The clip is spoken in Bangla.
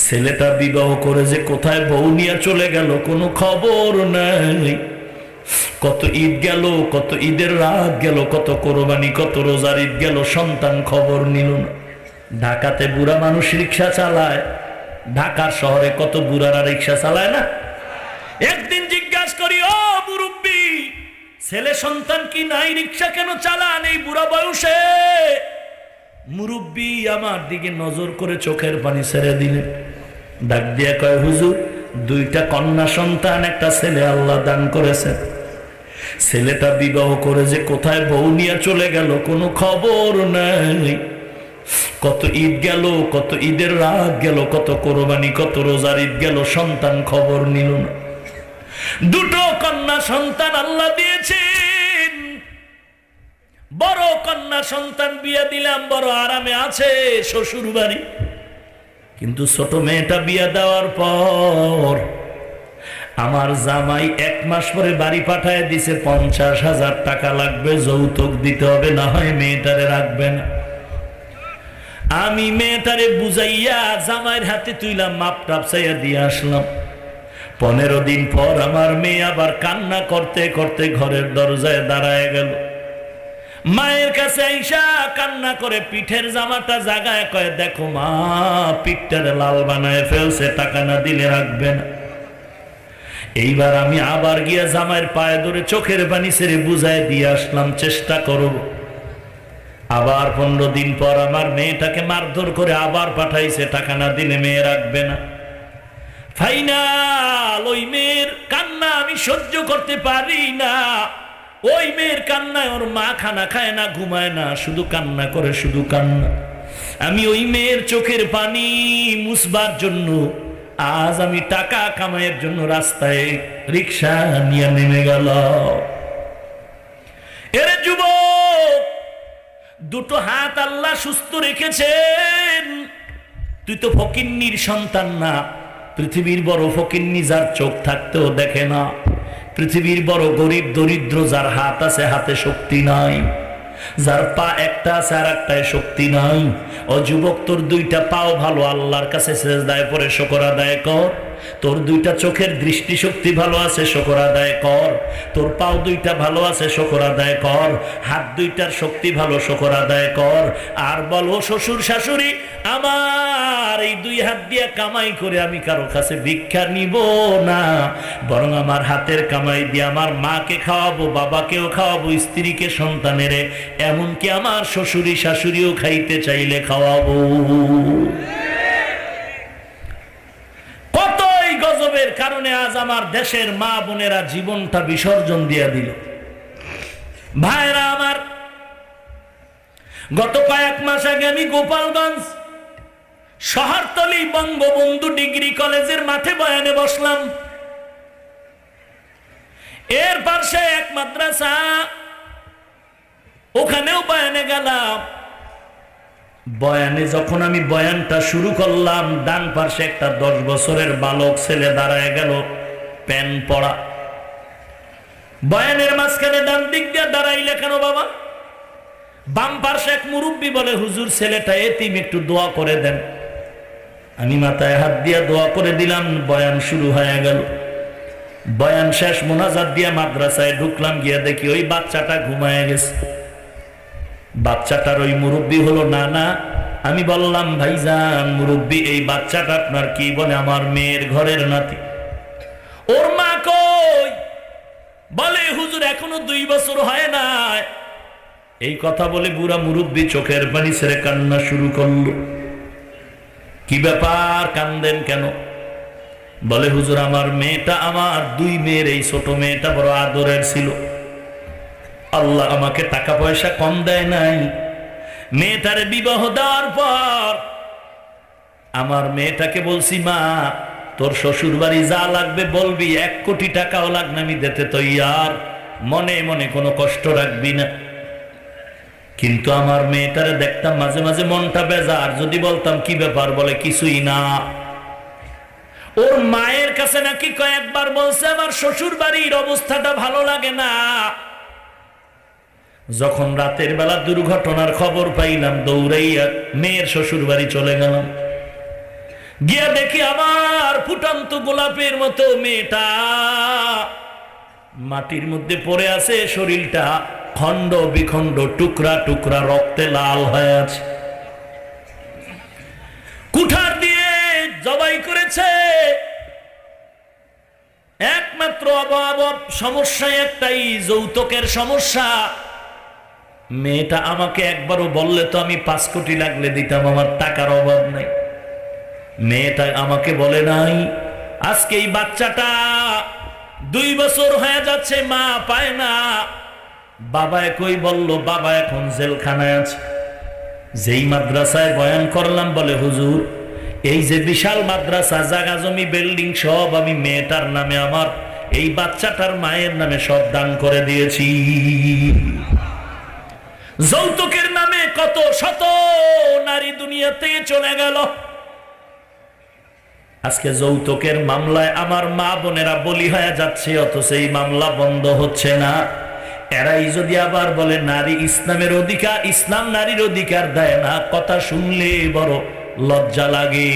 ছেলেটা বিবাহ করে যে কোথায় বউ নিয়ে চলে গেল কোনো খবর নাই। কত ঈদ গেল, কত ঈদের রাত গেল, কত কোরবানি, কত রোজার ঈদ গেল, সন্তান খবর নিল না। ঢাকাতে বুড়া মানুষ রিক্সা চালায়, ঢাকার শহরে কত বুড়ারা রিক্সা চালায় না। একদিন জিজ্ঞাসা করি, ও মুরব্বি, ছেলে সন্তান কি নাই, রিক্সা কেন চালান এই বুড়া বয়সে? মুরব্বি আমার দিকে নজর করে চোখের পানি ছেড়ে দিলেন, ডাক দিয়া কয়, হুজুর, দুইটা কন্যা সন্তান, একটা ছেলে আল্লাহ দান করেছে। ছেলেটা বিবাহ করে যে কোথায় বউ নিয়ে চলে গেল কোনো খবর নাই। কত ঈদ গেল, কত ঈদের রাত গেল, কত কোরবানি, কত রোজার ঈদ গেল, সন্তান খবর নিল না। দুটো কন্যা সন্তান আল্লাহ দিয়েছেন, বড় কন্যা সন্তান বিয়ে দিলাম, বড় আরামে আছে শ্বশুর বাড়ি। কিন্তু ছোট মেয়েটা বিয়ে দেওয়ার পর আমার জামাই 1 মাস পরে বাড়ি পাঠায় দিছে, 50,000 টাকা লাগবে, যৌতুক দিতে হবে, না হয় মেয়েটারে রাখবে না। আমি মেয়েটারে বুঝাইয়া জামাইয়ের হাতে তুইলাম, মাপ টাপ চাইয়া দিয়ে আসলাম। 15 দিন পর আমার মেয়ে আবার কান্না করতে করতে ঘরের দরজায় দাঁড়ায় গেল। মায়ের কাছে আইসা কান্না করে পিঠের জামাটা জাগায় কয়, দেখো মা, পিঠটারে লাল বানায় ফেলছে, টাকা না দিলে রাখবে না। এইবার আমি আবার গিয়া জামাইয়ের পায়ে ধরে চোখের পানি ছেড়ে বুঝায় দিয়ে আসলাম, চেষ্টা করব। আবার 15 দিন পর আমার মেয়েটাকে মারধর করে আবার পাঠাইছে, টাকা না দিলে মেয়ে রাখবে না। ফাইনাল ওই মেয়ের কান্না আমি সহ্য করতে পারি না। ওই মেয়ের কান্নায় ওর মা খানা খায় না, ঘুমায় না, শুধু কান্না করে, শুধু কান্না। আমি ওই মেয়ের চোখের পানি মুছবার জন্য আজ আমি টাকা কামাইয়ের জন্য রাস্তায় রিক্সা নিয়ে নেমে গেল। এরে যুবক, দুটো হাত আল্লাহ সুস্থ রেখেছেন, তুই তো ফকিন্নির সন্তান না। পৃথিবীর বড় ফকিন্নি যার চোখ থাকতেও দেখে না, পৃথিবীর বড় গরিব দরিদ্র যার হাত আছে হাতে শক্তি নাই, যার পা একটা আছে আর একটায় শক্তি নাই। ও যুবক, তোর দুইটা পাও ভালো, আল্লাহর কাছে সিজদায় পড়ে শুকর আদায় কর। তোর দুইটা চোখের দৃষ্টি শক্তি ভালো আছে, শুকর আদায় কর। তোর পাও দুইটা ভালো আছে, শুকর আদায় কর। হাত দুইটার শক্তি ভালো, শুকর আদায় কর। আর বলো, শ্বশুর শাশুড়ি, আমার এই 2 হাত দিয়ে কামাই করে আমি কারো কাছে ভিক্ষা নিব না, বরং আমার হাতের কামাই দিয়ে আমার মাকে খাওয়াবো, বাবাকেও খাওয়াবো, স্ত্রীকে, সন্তানেরে, এমনকি আমার শ্বশুরি শাশুড়িও খাইতে চাইলে খাওয়াবো। কতই গজবের কারণে আজ আমার দেশের মা বোনেরা জীবনটা বিসর্জন দিয়ে দিল। ভাইরা আমার, গত কয়েক মাস আগে আমি গোপালগঞ্জ শহরতলি বঙ্গবন্ধু ডিগ্রি কলেজের মাঠে বয়ানে বসলাম। এর পাশে এক মাদ্রাসা, ওখানেও বয়ানে গেলাম। বয়ানে যখন আমি বয়ানটা শুরু করলাম, ডান পাশে একটা 10 বছরের বালক ছেলে দাঁড়ায় গেল, প্যান পড়া। বয়ানের মাঝখানে ডান দিক দিয়ে দাঁড়াইলে কেন বাবা? বাম পাশে এক মুরব্বী বলে, হুজুর, ছেলেটা এতিম, একটু দোয়া করে দেন। আমি মাথায় হাত দিয়া দোয়া করে দিলাম। বয়ান শুরু হয়ে গেল। বয়ান শেষ, মোনাজাত দিয়া মাদ্রাসায় ঢুকলাম। গিয়া দেখি ওই বাচ্চাটা ঘুমায় গেছে। বাচ্চাটার ওই মুরব্বী হলো নানা। আমি বললাম, ভাইজান মুরব্বী, এই বাচ্চাটা আপনার কি? বলে, আমার মেয়ের ঘরের নাতি। ওর মা কই? বলে, হুজুর, এখনো 2 বছর হয় না। এই কথা বলে বুড়া মুরব্বী চোখের পানি ছেড়ে কান্না শুরু করলো। কি ব্যাপার, কান্দেন কেন? বলে, হুজুর, আমার মেয়েটা, আমার 2 মেয়ের এই ছোট মেয়েটা বড় আদরের ছিল। আল্লাহ আমাকে টাকা পয়সা কম দেয় নাই। মেয়েটারে বিবাহ দেওয়ার পর আমার মেয়েটাকে বলছি, মা, তোর শ্বশুর বাড়ি যা লাগবে বলবি, 1 কোটি টাকাও লাগবে আমি দিতে তৈয়ার, মনে মনে কোনো কষ্ট রাখবি না। কিন্তু আমার মেয়েটারে দেখতাম মাঝে মাঝে মনটা বেজার। যদি বলতাম কি ব্যাপার, বলে, কিছুই না। ওর মায়ের কাছে নাকি কয়েকবার বলছে, আমার শ্বশুর বাড়ির অবস্থাটা ভালো লাগে না। যখন রাতের বেলা দুর্ঘটনার খবর পাইলাম, দৌড়াইয়া মেয়ের শ্বশুর বাড়ি চলে গেলাম। গিয়া দেখি আমার ফুটন্ত গোলাপের মতো মেয়েটা মাটির মধ্যে পড়ে আছে, শরীরটা খণ্ড বিখণ্ড, টুকরা টুকরা, রক্তে লাল হয়ে আছে। কুঠার দিয়ে জবাই করেছে। একমাত্র অভাব সমস্যা একটাই, যৌতুকের সমস্যা। মেয়েটা আমাকে একবারও বললে তো আমি 5 কোটি লাগলে দিতাম, আমার টাকার অভাব নাই। মেয়েটা আমাকে বলে নাই। আজকে এই বাচ্চাটা 2 বছর হয়ে যাচ্ছে, মা পায় না। বাবা কই বলল, বাবা এখন জেলখানায় আছে। যেই মাদ্রাসায় বয়ান করলাম, বলে হুজুর এই যে বিশাল মাদ্রাসা, জায়গা জমি বিল্ডিং সব আমি মেয়েটার নামে, আমার এই বাচ্চাটার মায়ের নামে সব দান করে দিয়েছি। যৌতুকের নামে কত শত নারী দুনিয়াতে চলে গেল। আজকে যৌতুকের মামলায় আমার মা বোনেরা বলি হয়ে যাচ্ছে, অথচ এই মামলা বন্ধ হচ্ছে না। এরাই যদি আবার বলে নারী ইসলামের অধিকার, ইসলাম নারীর অধিকার দেয় না, কথা শুনলে বড় লজ্জা লাগে।